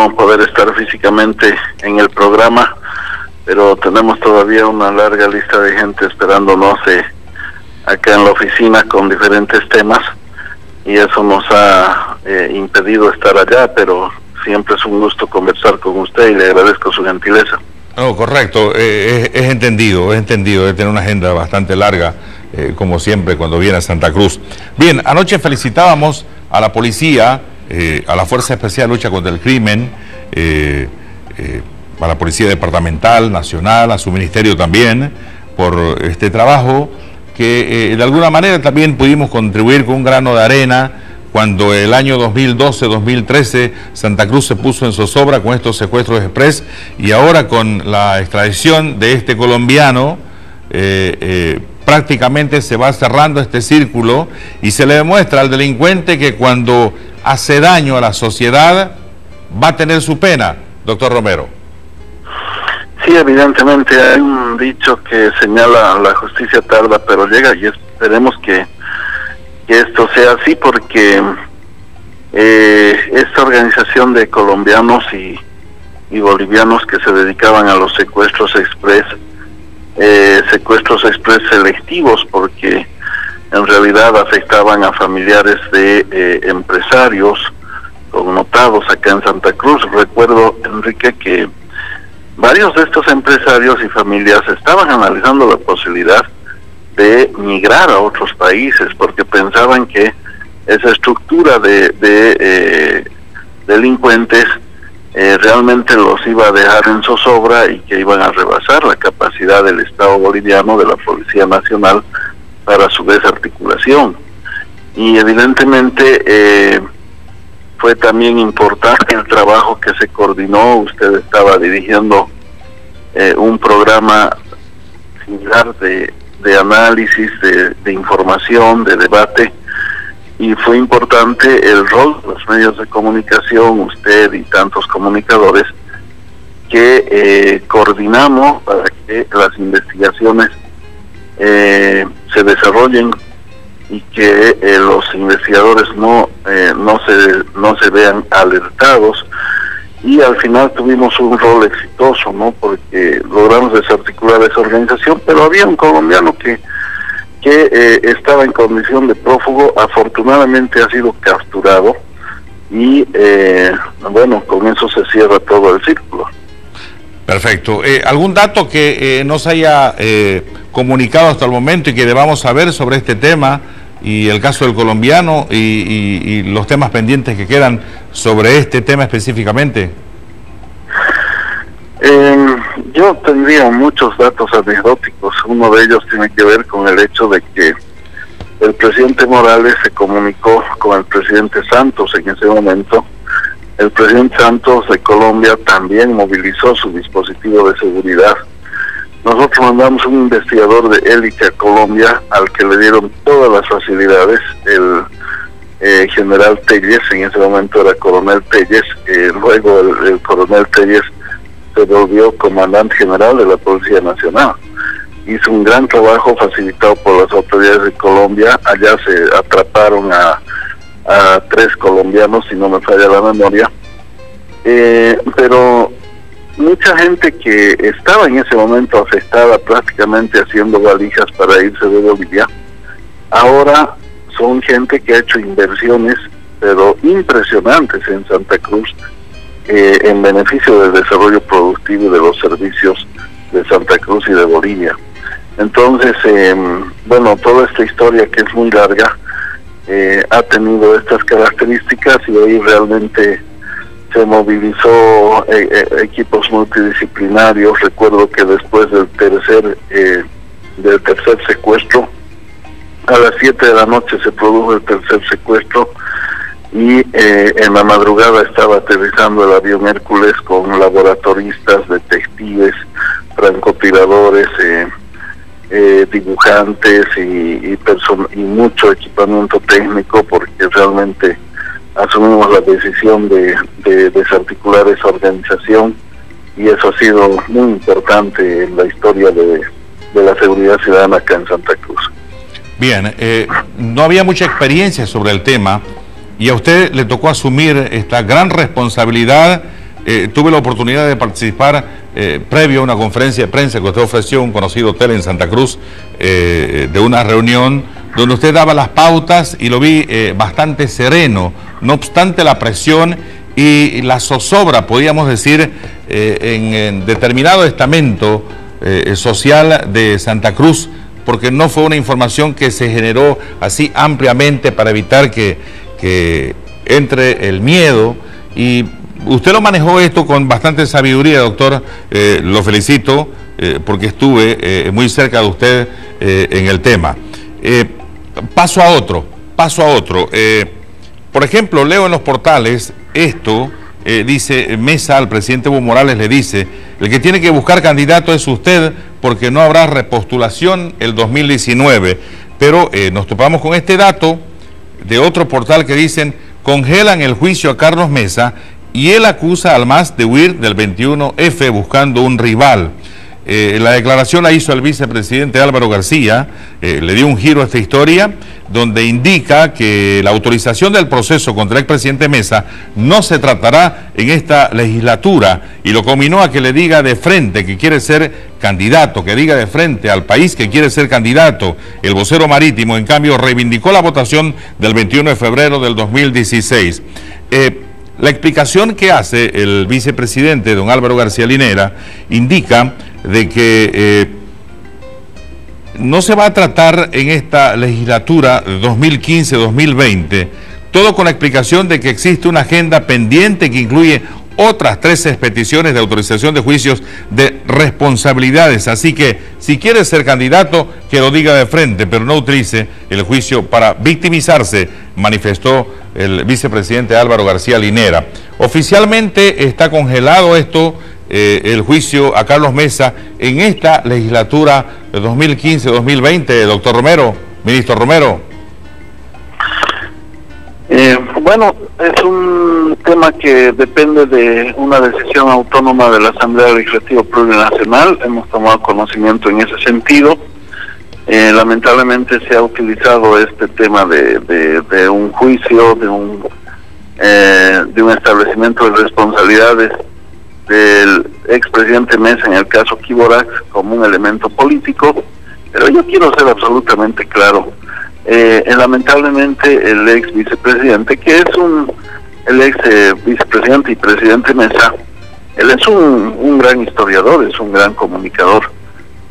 no poder estar físicamente en el programa, pero tenemos todavía una larga lista de gente esperándonos acá en la oficina con diferentes temas, y eso nos ha impedido estar allá, pero siempre es un gusto conversar con usted y le agradezco su gentileza. No, correcto, es entendido, de tener una agenda bastante larga, como siempre cuando viene a Santa Cruz. Bien, anoche felicitábamos a la policía, a la Fuerza Especial de Lucha contra el Crimen, a la Policía Departamental, Nacional, a su ministerio también, por este trabajo que de alguna manera también pudimos contribuir con un grano de arena cuando el año 2012-2013 Santa Cruz se puso en zozobra con estos secuestros express, y ahora con la extradición de este colombiano prácticamente se va cerrando este círculo y se le demuestra al delincuente que cuando hace daño a la sociedad va a tener su pena, doctor Romero. Sí, evidentemente hay un dicho que señala la justicia tarda pero llega, y esperemos que esto sea así, porque esta organización de colombianos y bolivianos que se dedicaban a los secuestros express selectivos, porque en realidad afectaban a familiares de empresarios connotados acá en Santa Cruz. Recuerdo, Enrique, que varios de estos empresarios y familias estaban analizando la posibilidad de migrar a otros países, porque pensaban que esa estructura de delincuentes realmente los iba a dejar en zozobra y que iban a rebasar la capacidad del Estado boliviano, de la Policía Nacional, para su desarticulación. Y evidentemente fue también importante el trabajo que se coordinó. Usted estaba dirigiendo un programa similar de análisis, de información, de debate, y fue importante el rol de los medios de comunicación, usted y tantos comunicadores, que coordinamos para que las investigaciones se desarrollen y que los investigadores no se vean alertados, y al final tuvimos un rol exitoso, ¿no? Porque logramos desarticular esa organización, pero había un colombiano que estaba en condición de prófugo. Afortunadamente ha sido capturado y bueno, con eso se cierra todo el círculo. Perfecto. ¿Algún dato que nos haya comunicado hasta el momento y que debamos saber sobre este tema y el caso del colombiano y los temas pendientes que quedan sobre este tema específicamente? Yo tendría muchos datos anecdóticos. Uno de ellos tiene que ver con el hecho de que el presidente Morales se comunicó con el presidente Santos en ese momento. El presidente Santos de Colombia también movilizó su dispositivo de seguridad. Nosotros mandamos un investigador de élite a Colombia, al que le dieron todas las facilidades. El general Telles, en ese momento era coronel Telles, luego el coronel Telles se volvió comandante general de la Policía Nacional. Hizo un gran trabajo facilitado por las autoridades de Colombia. Allá se atraparon a 3 colombianos, si no me falla la memoria, pero mucha gente que estaba en ese momento afectada, prácticamente haciendo valijas para irse de Bolivia, ahora son gente que ha hecho inversiones pero impresionantes en Santa Cruz, en beneficio del desarrollo productivo y de los servicios de Santa Cruz y de Bolivia. Entonces, bueno, toda esta historia, que es muy larga, ha tenido estas características, y hoy realmente se movilizó equipos multidisciplinarios. Recuerdo que después del tercer secuestro, a las 7 de la noche se produjo el tercer secuestro, y en la madrugada estaba aterrizando el avión Hércules con laboratoristas, detectives, francotiradores, dibujantes y mucho equipamiento técnico, porque realmente asumimos la decisión de desarticular esa organización, y eso ha sido muy importante en la historia de la seguridad ciudadana acá en Santa Cruz. Bien, no había mucha experiencia sobre el tema, y a usted le tocó asumir esta gran responsabilidad tuve la oportunidad de participar previo a una conferencia de prensa que usted ofreció a un conocido hotel en Santa Cruz, de una reunión donde usted daba las pautas y lo vi bastante sereno, no obstante la presión y la zozobra, podríamos decir, en determinado estamento social de Santa Cruz, porque no fue una información que se generó así ampliamente para evitar que entre el miedo. Y usted lo manejó esto con bastante sabiduría, doctor. Lo felicito porque estuve muy cerca de usted en el tema. Paso a otro. Por ejemplo, leo en los portales esto, dice Mesa al presidente Evo Morales, le dice: el que tiene que buscar candidato es usted porque no habrá repostulación el 2019. Pero nos topamos con este dato de otro portal que dicen: congelan el juicio a Carlos Mesa y él acusa al MAS de huir del 21F buscando un rival. La declaración la hizo el vicepresidente Álvaro García, le dio un giro a esta historia, donde indica que la autorización del proceso contra el expresidente Mesa no se tratará en esta legislatura, y lo combinó a que le diga de frente que quiere ser candidato, que diga de frente al país que quiere ser candidato. El vocero marítimo, en cambio, reivindicó la votación del 21 de febrero del 2016. La explicación que hace el vicepresidente, don Álvaro García Linera, indica de que no se va a tratar en esta legislatura 2015-2020, todo con la explicación de que existe una agenda pendiente que incluye otras 13 peticiones de autorización de juicios de responsabilidades. Así que si quiere ser candidato, que lo diga de frente, pero no utilice el juicio para victimizarse, manifestó el vicepresidente Álvaro García Linera. Oficialmente está congelado esto, el juicio a Carlos Mesa en esta legislatura de 2015-2020, doctor Romero, ministro Romero. Bueno, es un tema que depende de una decisión autónoma de la Asamblea Legislativa Plurinacional. Hemos tomado conocimiento en ese sentido. Lamentablemente se ha utilizado este tema de un juicio, de un establecimiento de responsabilidades del expresidente Mesa en el caso Quiborax como un elemento político, pero yo quiero ser absolutamente claro. Lamentablemente el ex vicepresidente, que es el ex vicepresidente y presidente Mesa, él es un gran historiador, es un gran comunicador,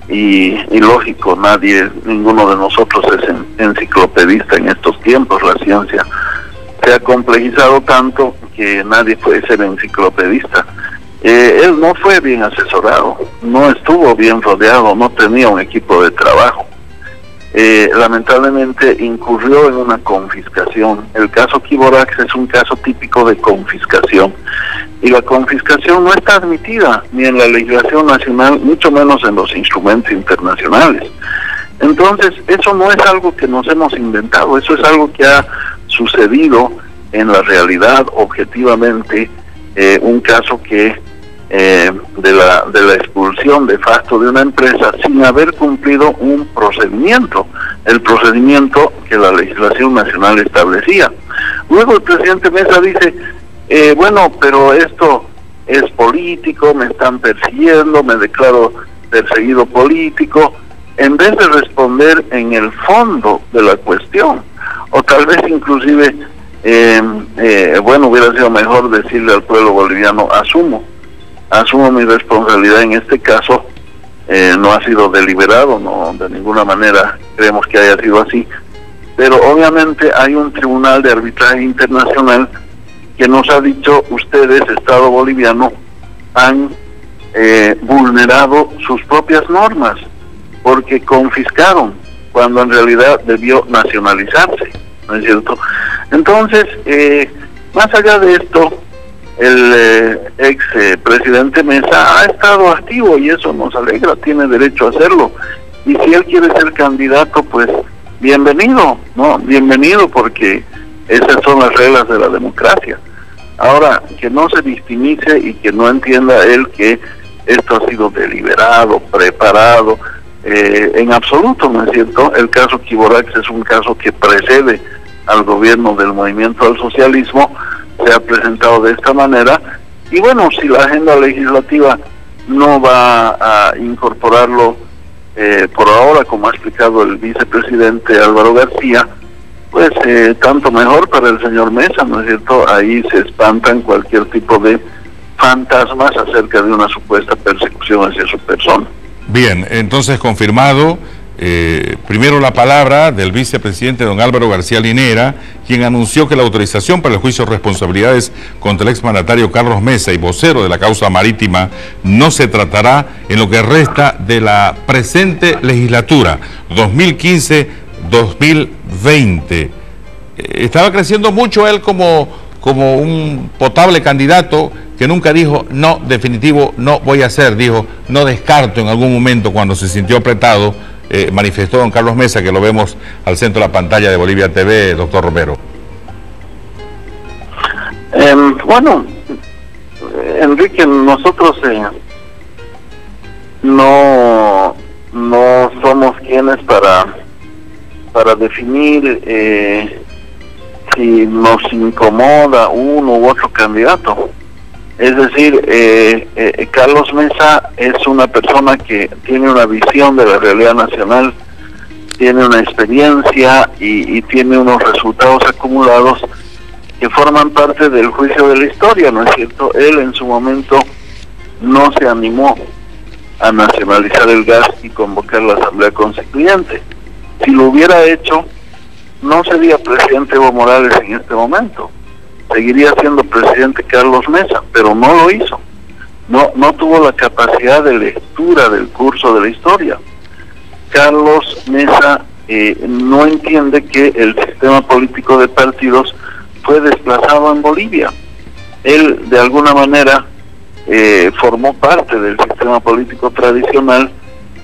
y lógico, ninguno de nosotros es enciclopedista en estos tiempos. La ciencia se ha complejizado tanto que nadie puede ser enciclopedista. Él no fue bien asesorado, no estuvo bien rodeado, no tenía un equipo de trabajo. Lamentablemente incurrió en una confiscación. El caso Quiborax es un caso típico de confiscación, y la confiscación no está admitida ni en la legislación nacional, mucho menos en los instrumentos internacionales. Entonces, eso no es algo que nos hemos inventado, eso es algo que ha sucedido en la realidad, objetivamente. Un caso que de la expulsión de facto de una empresa sin haber cumplido un procedimiento, el procedimiento que la legislación nacional establecía. Luego el presidente Mesa dice, bueno, pero esto es político, me están persiguiendo, me declaro perseguido político, en vez de responder en el fondo de la cuestión, o tal vez inclusive, bueno, hubiera sido mejor decirle al pueblo boliviano: asumo mi responsabilidad en este caso, no ha sido deliberado, no, de ninguna manera creemos que haya sido así, pero obviamente hay un tribunal de arbitraje internacional que nos ha dicho: ustedes, Estado boliviano, han vulnerado sus propias normas, porque confiscaron cuando en realidad debió nacionalizarse, ¿no es cierto? Entonces, más allá de esto, el ex presidente Mesa ha estado activo, y eso nos alegra, tiene derecho a hacerlo, y si él quiere ser candidato, pues bienvenido, ¿no? Bienvenido, porque esas son las reglas de la democracia. Ahora, que no se victimice y que no entienda él que esto ha sido deliberado, preparado, en absoluto, ¿no es cierto? El caso Quiborax es un caso que precede al gobierno del Movimiento al Socialismo, se ha presentado de esta manera, Y bueno, si la agenda legislativa no va a incorporarlo por ahora, como ha explicado el vicepresidente Álvaro García, pues tanto mejor para el señor Mesa, ¿no es cierto? Ahí se espantan cualquier tipo de fantasmas acerca de una supuesta persecución hacia su persona. Bien, entonces confirmado, primero la palabra del vicepresidente don Álvaro García Linera, quien anunció que la autorización para el juicio de responsabilidades contra el exmandatario Carlos Mesa y vocero de la causa marítima no se tratará en lo que resta de la presente legislatura 2015-2020. Estaba creciendo mucho él como un potable candidato que nunca dijo, no, definitivo, no voy a hacer, dijo, no descarto en algún momento cuando se sintió apretado, manifestó don Carlos Mesa, que lo vemos al centro de la pantalla de Bolivia TV, doctor Romero. Bueno, Enrique, nosotros no somos quienes para definir si nos incomoda uno u otro candidato. Es decir, Carlos Mesa es una persona que tiene una visión de la realidad nacional, tiene una experiencia y tiene unos resultados acumulados que forman parte del juicio de la historia, ¿no es cierto? Él en su momento no se animó a nacionalizar el gas y convocar la Asamblea Constituyente. Si lo hubiera hecho, no sería presidente Evo Morales en este momento. Seguiría siendo presidente Carlos Mesa, pero no lo hizo. No tuvo la capacidad de lectura del curso de la historia. Carlos Mesa no entiende que el sistema político de partidos fue desplazado en Bolivia. Él, de alguna manera, formó parte del sistema político tradicional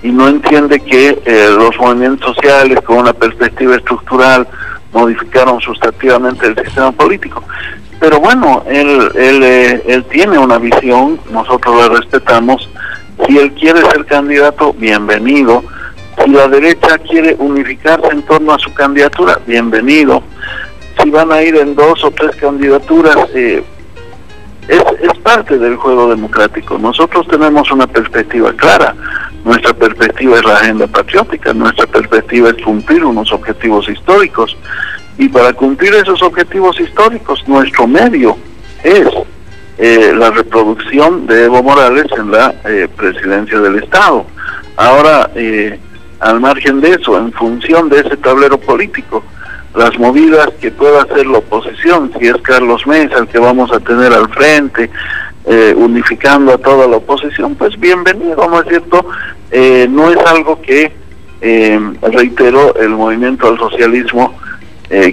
y no entiende que los movimientos sociales, con una perspectiva estructural, modificaron sustantivamente el sistema político. Pero bueno, él tiene una visión, nosotros la respetamos. Si él quiere ser candidato, bienvenido. Si la derecha quiere unificarse en torno a su candidatura, bienvenido. Si van a ir en 2 o 3 candidaturas, es parte del juego democrático. Nosotros tenemos una perspectiva clara. Nuestra perspectiva es la agenda patriótica, nuestra perspectiva es cumplir unos objetivos históricos. Y para cumplir esos objetivos históricos, nuestro medio es la reproducción de Evo Morales en la presidencia del Estado. Ahora, al margen de eso, en función de ese tablero político, las movidas que pueda hacer la oposición, si es Carlos Mesa el que vamos a tener al frente, unificando a toda la oposición, pues bienvenido, ¿no es cierto? No es algo que, reitero, el movimiento al socialismo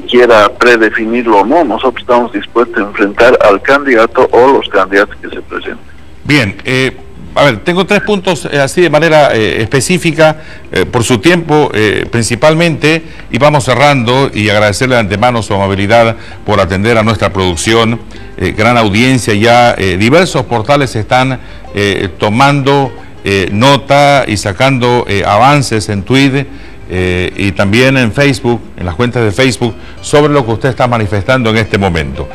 quiera predefinirlo o no. Nosotros estamos dispuestos a enfrentar al candidato o los candidatos que se presenten. Bien, a ver, tengo 3 puntos así de manera específica, por su tiempo principalmente, y vamos cerrando, y agradecerle de antemano su amabilidad por atender a nuestra producción, gran audiencia ya, diversos portales están tomando nota y sacando avances en Twitter y también en Facebook, en las cuentas de Facebook, sobre lo que usted está manifestando en este momento.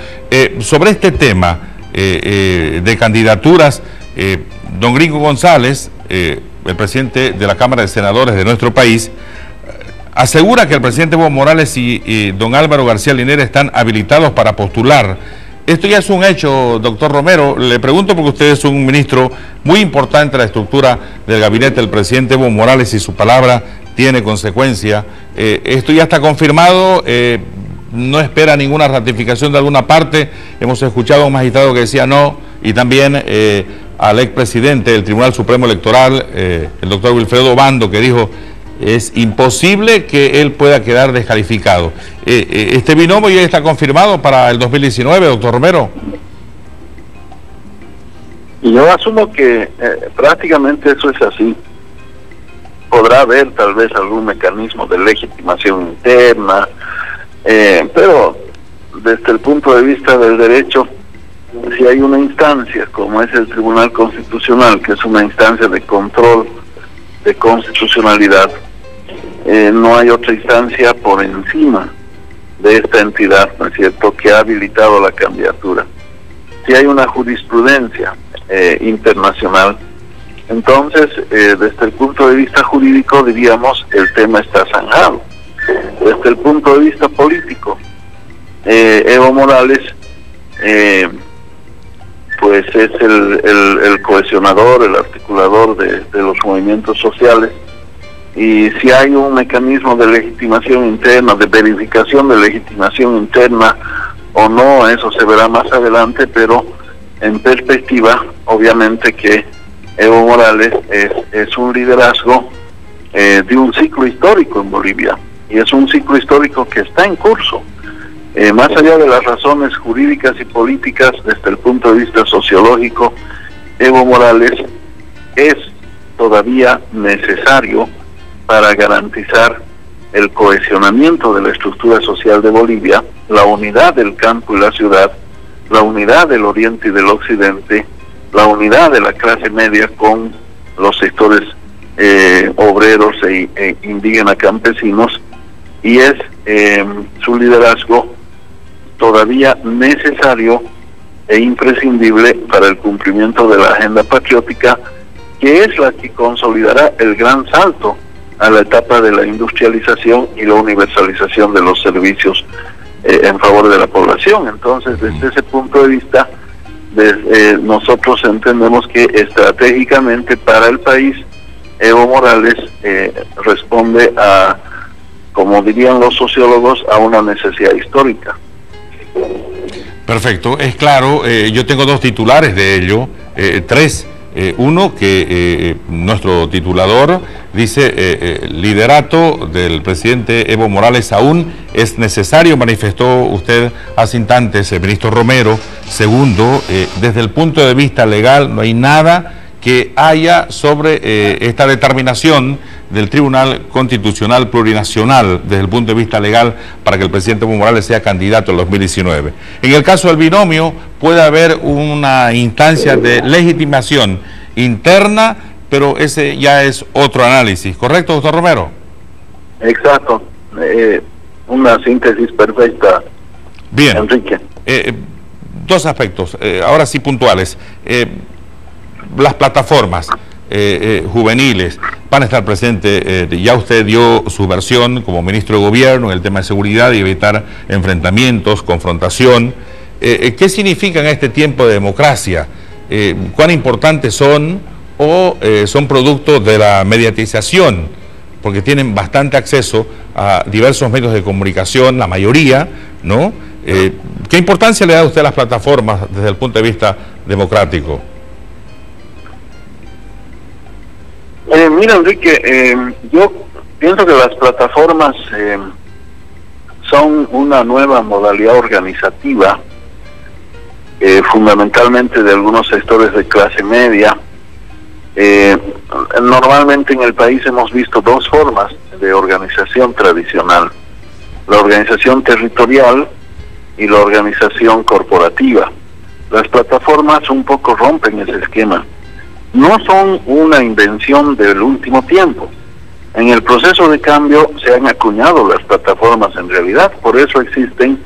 Sobre este tema de candidaturas, don Gringo González, el presidente de la Cámara de Senadores de nuestro país, asegura que el presidente Evo Morales y don Álvaro García Linera están habilitados para postular. Esto ya es un hecho, doctor Romero. Le pregunto porque usted es un ministro muy importante en la estructura del gabinete del presidente Evo Morales y su palabra tiene consecuencia. Esto ya está confirmado, no espera ninguna ratificación de alguna parte. Hemos escuchado a un magistrado que decía no, y también al expresidente del Tribunal Supremo Electoral, el doctor Wilfredo Bando, que dijo es imposible que él pueda quedar descalificado. ¿Este binomio ya está confirmado para el 2019, doctor Romero? Y yo asumo que prácticamente eso es así. Podrá haber tal vez algún mecanismo de legitimación interna, pero desde el punto de vista del derecho, si hay una instancia como es el Tribunal Constitucional, que es una instancia de control de constitucionalidad, no hay otra instancia por encima de esta entidad, ¿no es cierto?, que ha habilitado la candidatura. si hay una jurisprudencia internacional, entonces desde el punto de vista jurídico diríamos el tema está zanjado. Desde el punto de vista político, Evo Morales pues es el cohesionador, el articulador de los movimientos sociales, y si hay un mecanismo de legitimación interna, de verificación de legitimación interna o no, eso se verá más adelante, pero en perspectiva, obviamente que Evo Morales es un liderazgo de un ciclo histórico en Bolivia, y es un ciclo histórico que está en curso. Más allá de las razones jurídicas y políticas, desde el punto de vista sociológico, Evo Morales es todavía necesario para garantizar el cohesionamiento de la estructura social de Bolivia, la unidad del campo y la ciudad, la unidad del oriente y del occidente, la unidad de la clase media con los sectores obreros e indígenas campesinos, y es su liderazgo todavía necesario e imprescindible para el cumplimiento de la agenda patriótica, que es la que consolidará el gran salto a la etapa de la industrialización y la universalización de los servicios en favor de la población. Entonces, desde ese punto de vista, nosotros entendemos que estratégicamente para el país, Evo Morales responde a, como dirían los sociólogos, a una necesidad histórica. Perfecto, es claro. Yo tengo dos titulares de ello, tres. Uno, que nuestro titulador dice, liderato del presidente Evo Morales aún es necesario, manifestó usted hace instantes, el ministro Romero. Segundo, desde el punto de vista legal no hay nada que haya sobre esta determinación del Tribunal Constitucional Plurinacional desde el punto de vista legal para que el presidente Evo Morales sea candidato en 2019. En el caso del binomio puede haber una instancia de legitimación interna, pero ese ya es otro análisis. ¿Correcto, doctor Romero? Exacto. Una síntesis perfecta. Bien. Enrique. Dos aspectos, ahora sí puntuales. Las plataformas juveniles van a estar presentes, ya usted dio su versión como ministro de gobierno en el tema de seguridad y evitar enfrentamientos, confrontación. ¿Qué significa en este tiempo de democracia? ¿Cuán importantes son o son producto de la mediatización? Porque tienen bastante acceso a diversos medios de comunicación, la mayoría, ¿no? ¿Qué importancia le da usted a las plataformas desde el punto de vista democrático? Mira, Enrique, yo pienso que las plataformas son una nueva modalidad organizativa, fundamentalmente de algunos sectores de clase media. Normalmente en el país hemos visto dos formas de organización tradicional: la organización territorial y la organización corporativa. Las plataformas un poco rompen ese esquema. No son una invención del último tiempo. En el proceso de cambio se han acuñado las plataformas en realidad, por eso existen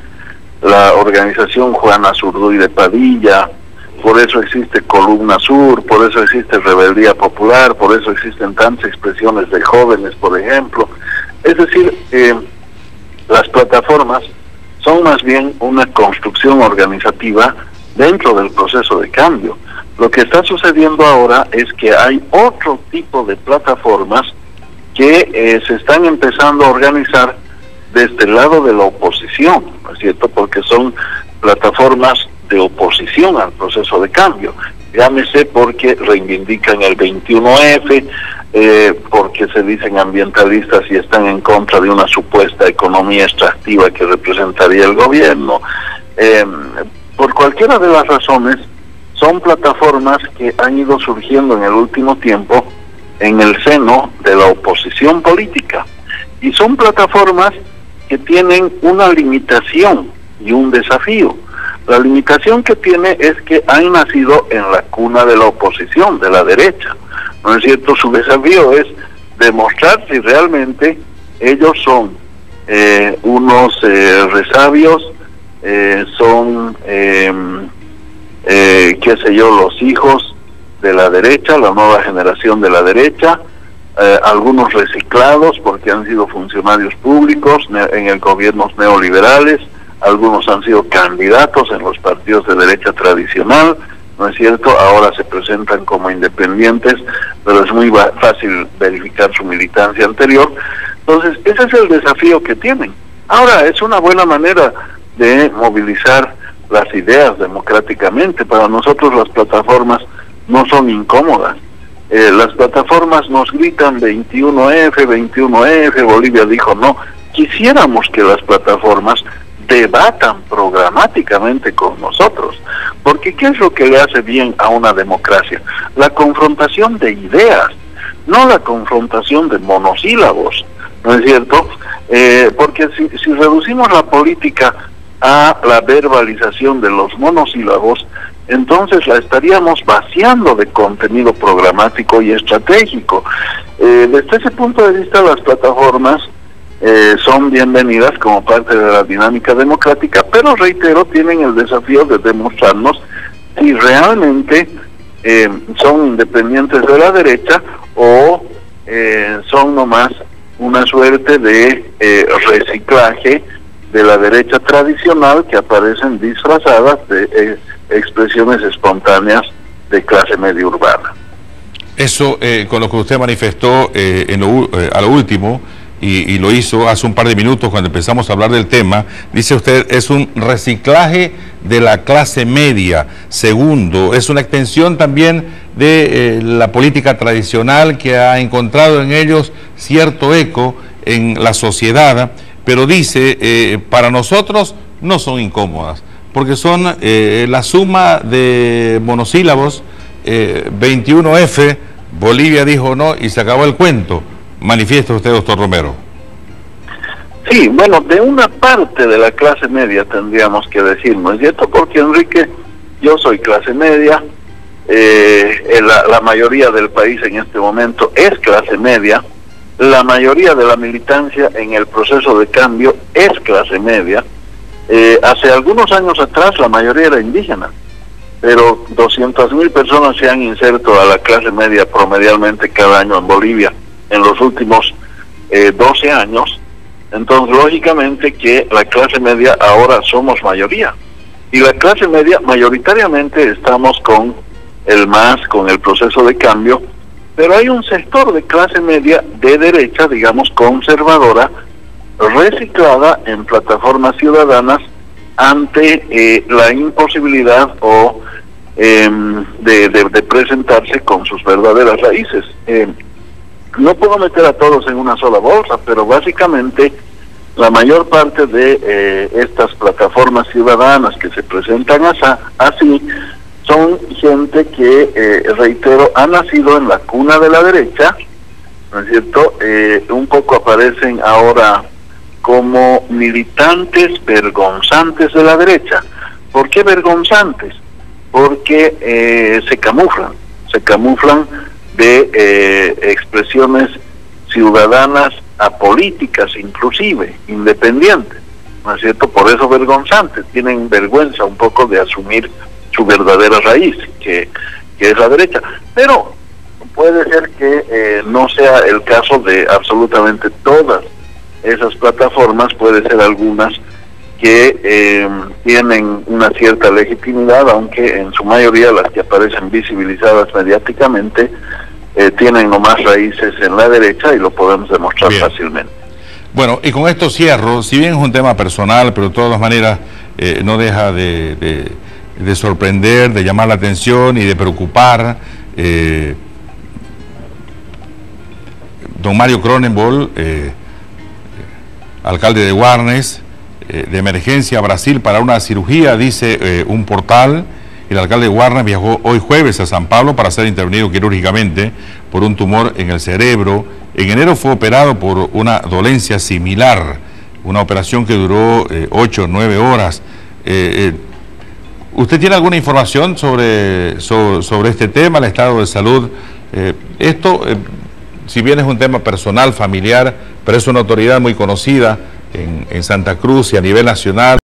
la organización Juana Zurduy de Padilla, por eso existe Columna Sur, por eso existe Rebeldía Popular, por eso existen tantas expresiones de jóvenes, por ejemplo. Es decir, las plataformas son más bien una construcción organizativa dentro del proceso de cambio. Lo que está sucediendo ahora es que hay otro tipo de plataformas que se están empezando a organizar desde el lado de la oposición, ¿no es cierto? Porque son plataformas de oposición al proceso de cambio. Llámese porque reivindican el 21F, porque se dicen ambientalistas y están en contra de una supuesta economía extractiva que representaría el gobierno. Por cualquiera de las razones, son plataformas que han ido surgiendo en el último tiempo en el seno de la oposición política. Y son plataformas que tienen una limitación y un desafío. La limitación que tiene es que han nacido en la cuna de la oposición, de la derecha. ¿No es cierto? Su desafío es demostrar si realmente ellos son unos resabios, son qué sé yo, los hijos de la derecha, la nueva generación de la derecha, algunos reciclados porque han sido funcionarios públicos en el gobiernos neoliberales, algunos han sido candidatos en los partidos de derecha tradicional, ¿no es cierto? Ahora se presentan como independientes, pero es muy fácil verificar su militancia anterior. Entonces, ese es el desafío que tienen. Ahora, es una buena manera de movilizar las ideas democráticamente. Para nosotros las plataformas no son incómodas. Las plataformas nos gritan 21F, 21F, Bolivia dijo no. Quisiéramos que las plataformas debatan programáticamente con nosotros, porque ¿qué es lo que le hace bien a una democracia? La confrontación de ideas, no la confrontación de monosílabos, ¿no es cierto? Porque si reducimos la política a la verbalización de los monosílabos, entonces la estaríamos vaciando de contenido programático y estratégico. Desde ese punto de vista, las plataformas son bienvenidas como parte de la dinámica democrática, pero reitero, tienen el desafío de demostrarnos si realmente son independientes de la derecha o son nomás una suerte de reciclaje de la derecha tradicional que aparecen disfrazadas de expresiones espontáneas de clase media urbana. Eso con lo que usted manifestó a lo último, y lo hizo hace un par de minutos cuando empezamos a hablar del tema, dice usted, es un reciclaje de la clase media. Segundo, es una extensión también de la política tradicional que ha encontrado en ellos cierto eco en la sociedad, pero dice, para nosotros no son incómodas, porque son la suma de monosílabos, 21F, Bolivia dijo no y se acabó el cuento. Manifiesta usted, doctor Romero. Sí, bueno, de una parte de la clase media tendríamos que decir, ¿no es cierto? Porque, Enrique, yo soy clase media, la mayoría del país en este momento es clase media, la mayoría de la militancia en el proceso de cambio es clase media. Hace algunos años atrás la mayoría era indígena, pero 200.000 personas se han inserto a la clase media promedialmente cada año en Bolivia en los últimos 12 años. Entonces, lógicamente que la clase media ahora somos mayoría, y la clase media mayoritariamente estamos con el MAS, con el proceso de cambio, pero hay un sector de clase media de derecha, digamos conservadora, reciclada en plataformas ciudadanas ante la imposibilidad o de presentarse con sus verdaderas raíces. No puedo meter a todos en una sola bolsa, pero básicamente la mayor parte de estas plataformas ciudadanas que se presentan así son gente que, reitero, ha nacido en la cuna de la derecha, ¿no es cierto? Un poco aparecen ahora como militantes vergonzantes de la derecha. ¿Por qué vergonzantes? Porque se camuflan de expresiones ciudadanas apolíticas, inclusive independientes, ¿no es cierto? Por eso vergonzantes, tienen vergüenza un poco de asumir su verdadera raíz, que es la derecha. Pero puede ser que no sea el caso de absolutamente todas esas plataformas, puede ser algunas que tienen una cierta legitimidad, aunque en su mayoría las que aparecen visibilizadas mediáticamente tienen nomás raíces en la derecha, y lo podemos demostrar fácilmente. Bueno, y con esto cierro, si bien es un tema personal, pero de todas maneras no deja de sorprender, de llamar la atención y de preocupar. Don Mario Cronenbol, alcalde de Guarnes, de emergencia a Brasil para una cirugía, dice un portal. El alcalde de Guarnes viajó hoy jueves a San Pablo para ser intervenido quirúrgicamente por un tumor en el cerebro. En enero fue operado por una dolencia similar, una operación que duró 8 o 9 horas. ¿Usted tiene alguna información sobre este tema, el estado de salud? Esto, si bien es un tema personal, familiar, pero es una autoridad muy conocida en Santa Cruz y a nivel nacional.